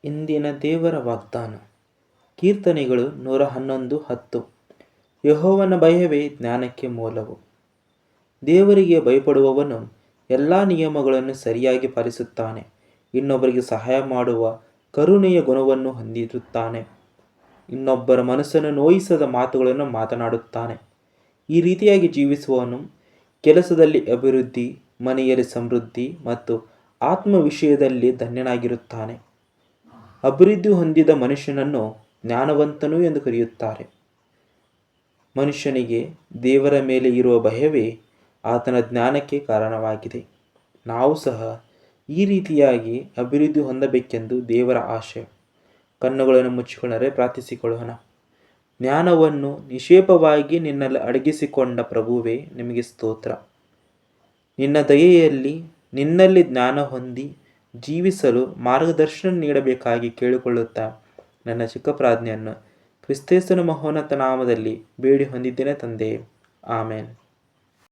ಇಂದಿನ ದೇವರ ವಾಗ್ದಾನ. ಕೀರ್ತನೆಗಳು 111:10. ಯೆಹೋವನ ಭಯವೇ ಜ್ಞಾನಕ್ಕೆ ಮೂಲವು. ದೇವರಿಗೆ ಭಯಪಡುವವನು ಎಲ್ಲ ನಿಯಮಗಳನ್ನು ಸರಿಯಾಗಿ ಪಾಲಿಸುತ್ತಾನೆ. ಇನ್ನೊಬ್ಬರಿಗೆ ಸಹಾಯ ಮಾಡುವ ಕರುಣೆಯ ಗುಣವನ್ನು ಹೊಂದಿರುತ್ತಾನೆ. ಇನ್ನೊಬ್ಬರ ಮನಸ್ಸನ್ನು ನೋಯಿಸದ ಮಾತುಗಳನ್ನು ಮಾತನಾಡುತ್ತಾನೆ. ಈ ರೀತಿಯಾಗಿ ಜೀವಿಸುವವನು ಕೆಲಸದಲ್ಲಿ ಅಭಿವೃದ್ಧಿ, ಮನೆಯಲ್ಲಿ ಸಮೃದ್ಧಿ ಮತ್ತು ಆತ್ಮ ವಿಷಯದಲ್ಲಿ ಧನ್ಯನಾಗಿರುತ್ತಾನೆ. ಅಭಿವೃದ್ಧಿ ಹೊಂದಿದ ಮನುಷ್ಯನನ್ನು ಜ್ಞಾನವಂತನು ಎಂದು ಕರೆಯುತ್ತಾರೆ. ಮನುಷ್ಯನಿಗೆ ದೇವರ ಮೇಲೆ ಇರುವ ಭಯವೇ ಆತನ ಜ್ಞಾನಕ್ಕೆ ಕಾರಣವಾಗಿದೆ. ನಾವು ಸಹ ಈ ರೀತಿಯಾಗಿ ಅಭಿವೃದ್ಧಿ ಹೊಂದಬೇಕೆಂದು ದೇವರ ಆಶೆ. ಕಣ್ಣುಗಳನ್ನು ಮುಚ್ಚಿಕೊಂಡರೆ ಪ್ರಾರ್ಥಿಸಿಕೊಳ್ಳೋಣ. ಜ್ಞಾನವನ್ನು ನಿಕ್ಷೇಪವಾಗಿ ನಿನ್ನಲ್ಲಿ ಅಡಗಿಸಿಕೊಂಡ ಪ್ರಭುವೇ, ನಿಮಗೆ ಸ್ತೋತ್ರ. ನಿನ್ನ ದಯೆಯಲ್ಲಿ ನಿನ್ನಲ್ಲಿ ಜ್ಞಾನ ಹೊಂದಿ ಜೀವಿಸಲು ಮಾರ್ಗದರ್ಶನ ನೀಡಬೇಕಾಗಿ ಕೇಳಿಕೊಳ್ಳುತ್ತಾ ನನ್ನ ಚಿಕ್ಕ ಪ್ರಾರ್ಥನೆಯನ್ನು ಕ್ರಿಸ್ತೇಸನ ಮಹೋನ್ನತ ನಾಮದಲ್ಲಿ ಬೇಡಿ ಹೊಂದಿದ್ದೇನೆ ತಂದೆಯೇ. ಆಮೇನ್.